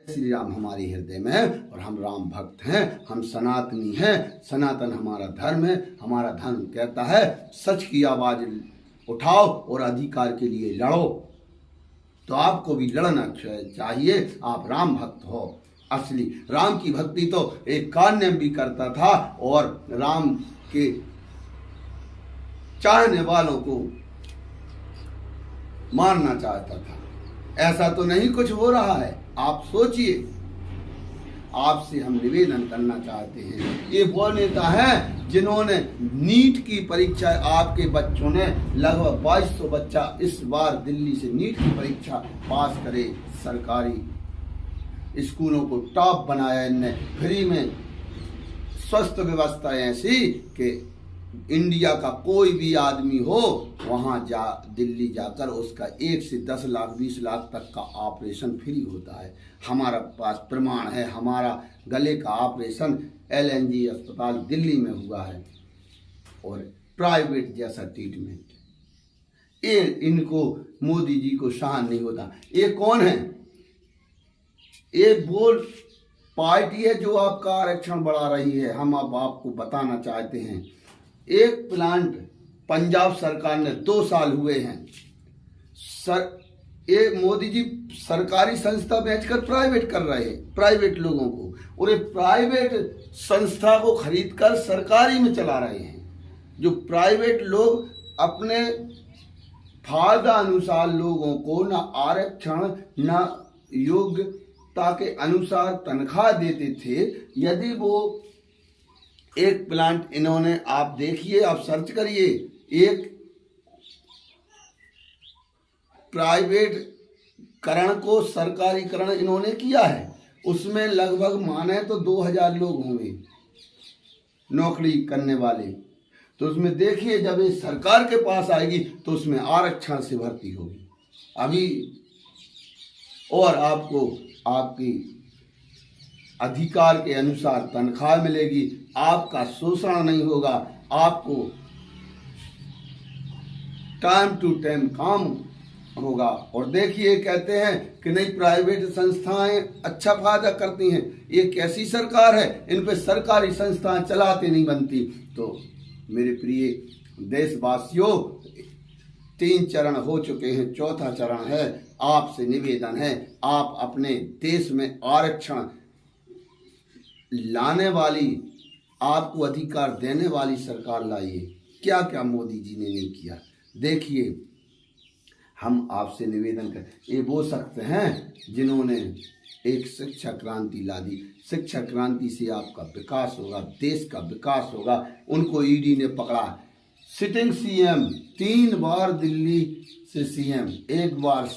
श्री राम हमारे हृदय में है और हम राम भक्त हैं, हम सनातनी हैं। सनातन हमारा धर्म है। हमारा धर्म कहता है सच की आवाज उठाओ और अधिकार के लिए लड़ो। तो आपको भी लड़ना चाहिए। आप राम भक्त हो। असली राम की भक्ति तो एक कान्यम भी करता था और राम के चाहने वालों को मारना चाहता था। ऐसा तो नहीं कुछ हो रहा है। आप सोचिए। आपसे हम निवेदन करना चाहते हैं, ये वो नेता हैं जिन्होंने नीट की परीक्षा, आपके बच्चों ने लगभग 2200 बच्चा इस बार दिल्ली से नीट की परीक्षा पास करे। सरकारी स्कूलों को टॉप बनाया इनने। फ्री में स्वस्थ व्यवस्था ऐसी कि इंडिया का कोई भी आदमी हो वहाँ दिल्ली जाकर उसका 1 से 10 लाख 20 लाख तक का ऑपरेशन फ्री होता है। हमारा पास प्रमाण है। हमारा गले का ऑपरेशन LNG अस्पताल दिल्ली में हुआ है और प्राइवेट जैसा ट्रीटमेंट। ये इनको मोदी जी को सहन नहीं होता। ये कौन है? ये वो पार्टी है जो आपका आरक्षण बढ़ा रही है। हम अब आपको बताना चाहते हैं, एक प्लांट पंजाब सरकार ने 2 साल हुए हैं ये मोदी जी सरकारी संस्था बेचकर प्राइवेट कर रहे हैं, प्राइवेट लोगों को, और ये प्राइवेट संस्था को खरीदकर सरकारी में चला रहे हैं। जो प्राइवेट लोग अपने फायदा अनुसार लोगों को न आरक्षण न योग्यता के अनुसार तनख्वाह देते थे। यदि वो एक प्लांट इन्होंने, आप देखिए, आप सर्च करिए, एक प्राइवेट करण को सरकारीकरण इन्होंने किया है। उसमें लगभग माने तो 2000 लोग होंगे नौकरी करने वाले। तो उसमें देखिए जब ये सरकार के पास आएगी तो उसमें आरक्षण से भर्ती होगी अभी, और आपको आपकी अधिकार के अनुसार तनख्वाह मिलेगी। आपका शोषण नहीं होगा। आपको टाइम टू टाइम काम होगा। और देखिए कहते हैं कि नहीं प्राइवेट संस्थाएं अच्छा फायदा करती हैं। ये कैसी सरकार है? इन पे सरकारी संस्थाएं चलाते नहीं बनती। तो मेरे प्रिय देशवासियों, 3 चरण हो चुके हैं, 4था चरण है। आपसे निवेदन है, आप अपने देश में आरक्षण लाने वाली, आपको अधिकार देने वाली सरकार लाइए। क्या क्या मोदी जी ने नहीं किया। देखिए, हम आपसे निवेदन कर, ये वो शख्स हैं जिन्होंने एक शिक्षा क्रांति ला दी। शिक्षा क्रांति से आपका विकास होगा, देश का विकास होगा। उनको ईडी ने पकड़ा। सिटिंग सीएम 3 बार दिल्ली से सीएम, 1 बार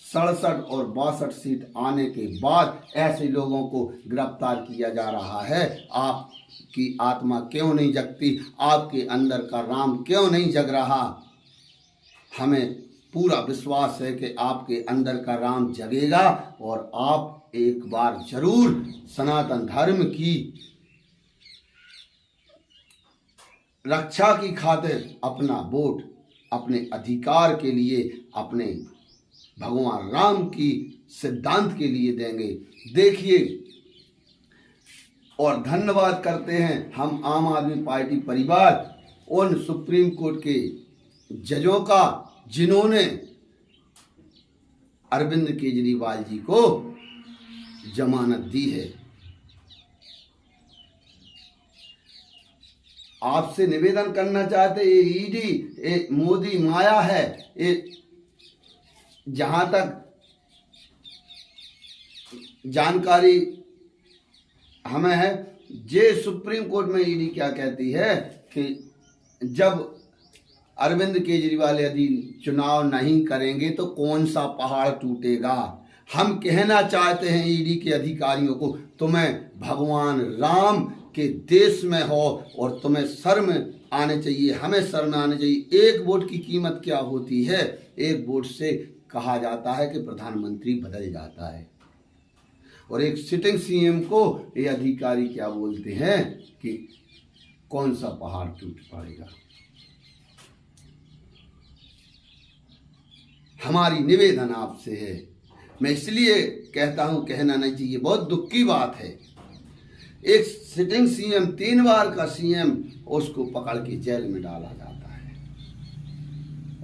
67 और 62 सीट आने के बाद ऐसे लोगों को गिरफ्तार किया जा रहा है। आपकी आत्मा क्यों नहीं जगती? आपके अंदर का राम क्यों नहीं जग रहा? हमें पूरा विश्वास है कि आपके अंदर का राम जगेगा और आप एक बार जरूर सनातन धर्म की रक्षा की खातिर अपना वोट अपने अधिकार के लिए, अपने भगवान राम की सिद्धांत के लिए देंगे। देखिए, और धन्यवाद करते हैं हम आम आदमी पार्टी परिवार उन सुप्रीम कोर्ट के जजों का जिन्होंने अरविंद केजरीवाल जी को जमानत दी है। आपसे निवेदन करना चाहते, ये ईडी मोदी माया है। ये जहां तक जानकारी हमें है, जे सुप्रीम कोर्ट में ईडी क्या कहती है कि जब अरविंद केजरीवाल यदि चुनाव नहीं करेंगे तो कौन सा पहाड़ टूटेगा। हम कहना चाहते हैं ईडी के अधिकारियों को, तुम्हें भगवान राम के देश में हो और तुम्हें शर्म आने चाहिए, हमें शर्म आने चाहिए। 1 वोट की कीमत क्या होती है? 1 वोट से कहा जाता है कि प्रधानमंत्री बदल जाता है। और एक सिटिंग सीएम को ये अधिकारी क्या बोलते हैं कि कौन सा पहाड़ टूट पड़ेगा। हमारी निवेदन आपसे है, मैं इसलिए कहता हूं, कहना नहीं चाहिए, बहुत दुख की बात है। एक सिटिंग सीएम, 3 बार का सीएम, उसको पकड़ के जेल में डाला जाता है।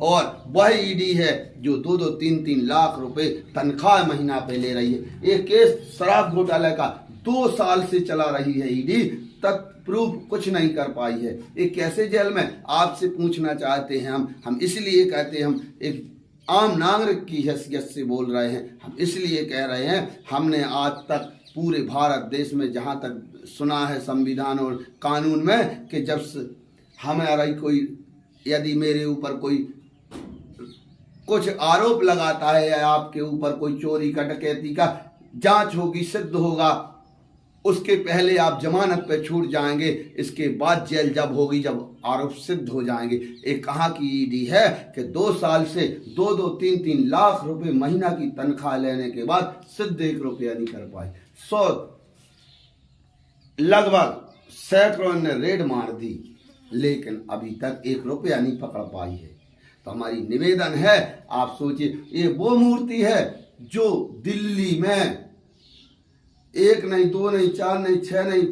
और वह ईडी है जो 2-2, 3-3 लाख रुपए तनख्वाह महीना पे ले रही है। एक केस शराब घोटाले का 2 साल से चला रही है ईडी, तक प्रूफ कुछ नहीं कर पाई है। ये कैसे जेल में, आपसे पूछना चाहते हैं हम इसलिए कहते हैं, हम एक आम नागरिक की हैसियत से बोल रहे हैं। हम इसलिए कह रहे हैं, हमने आज तक पूरे भारत देश में जहाँ तक सुना है संविधान और कानून में कि जब हमारा कोई, यदि मेरे ऊपर कोई कुछ आरोप लगाता है या आपके ऊपर कोई चोरी का, डकैती का, जांच होगी, सिद्ध होगा, उसके पहले आप जमानत पे छूट जाएंगे। इसके बाद जेल जब होगी, जब आरोप सिद्ध हो जाएंगे। एक कहाँ की ईडी है कि 2 साल से 2-2, 3-3 लाख रुपए महीना की तनख्वाह लेने के बाद सिद्ध 1 रुपया नहीं कर पाए। लगभग सैकड़ों ने रेड मार दी, लेकिन अभी तक 1 रुपया नहीं पकड़ पाई है। तो हमारी निवेदन है, आप सोचिए, ये वो मूर्ति है जो दिल्ली में 1 नहीं, 2 नहीं, 4 नहीं, 6 नहीं,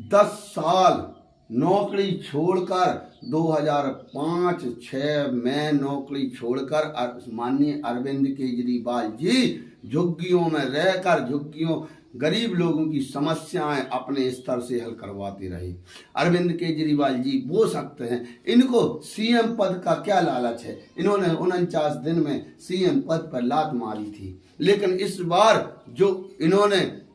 10 साल नौकरी छोड़कर 2005-6 में नौकरी छोड़कर माननीय अरविंद केजरीवाल जी झुग्गियों में रहकर, झुग्गियों, गरीब लोगों की समस्याएं अपने स्तर से हल करवाते रहे। अरविंद केजरीवाल जी वो सकते हैं, इनको सीएम पद का क्या लालच है। इन्होंने 49 दिन में सीएम पद पर लात मारी थी, लेकिन इस बार जो इन्होंने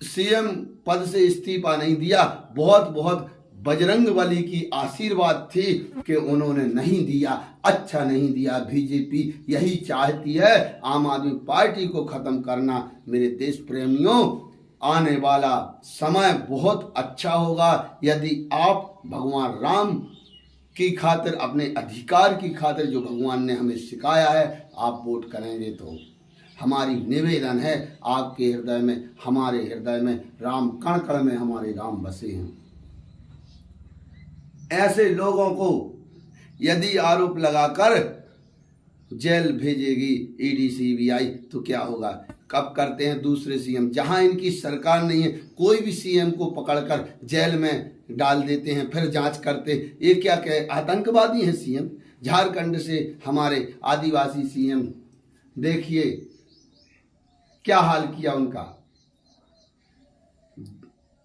सीएम पद से इस्तीफा नहीं दिया, बहुत बजरंगबली की आशीर्वाद थी कि उन्होंने नहीं दिया, अच्छा नहीं दिया। बीजेपी यही चाहती है, आम आदमी पार्टी को खत्म करना। मेरे देश प्रेमियों, आने वाला समय बहुत अच्छा होगा यदि आप भगवान राम की खातिर, अपने अधिकार की खातिर जो भगवान ने हमें सिखाया है, आप वोट करेंगे। तो हमारी निवेदन है, आपके हृदय में, हमारे हृदय में, राम कण कण में हमारे राम बसे हैं। ऐसे लोगों को यदि आरोप लगाकर जेल भेजेगी ईडी, सीबीआई, तो क्या होगा। कब करते हैं दूसरे सीएम, जहां इनकी सरकार नहीं है, कोई भी सीएम को पकड़कर जेल में डाल देते हैं, फिर जांच करते। ये क्या कहे, आतंकवादी हैं सीएम। झारखंड से हमारे आदिवासी सीएम, देखिए क्या हाल किया उनका।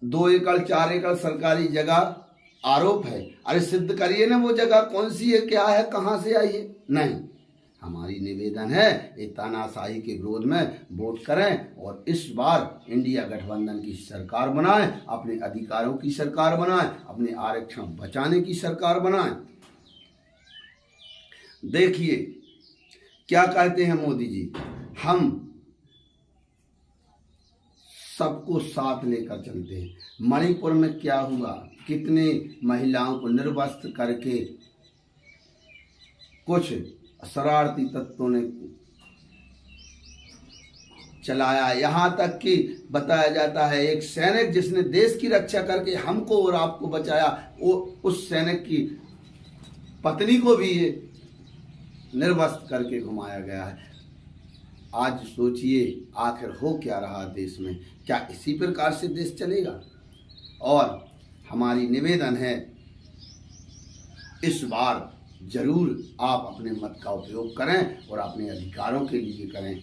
2 एकड़ 4 एकड़ सरकारी जगह आरोप है, अरे सिद्ध करिए ना वो जगह कौन सी है, क्या है, कहां से आई है। नहीं, हमारी निवेदन है, ये तानाशाही के विरोध में वोट करें और इस बार इंडिया गठबंधन की सरकार बनाएं, अपने अधिकारों की सरकार बनाएं, अपने आरक्षण बचाने की सरकार बनाएं। देखिए क्या कहते हैं मोदी जी, हम सबको साथ लेकर चलते हैं। मणिपुर में क्या हुआ, कितने महिलाओं को निर्वस्त्र करके कुछ शरारती तत्वों ने चलाया। यहाँ तक कि बताया जाता है एक सैनिक जिसने देश की रक्षा करके हमको और आपको बचाया, वो उस सैनिक की पत्नी को भी निर्वस्त्र करके घुमाया गया है। आज सोचिए आखिर हो क्या रहा देश में, क्या इसी प्रकार से देश चलेगा। और हमारी निवेदन है, इस बार जरूर आप अपने मत का उपयोग करें और अपने अधिकारों के लिए करें।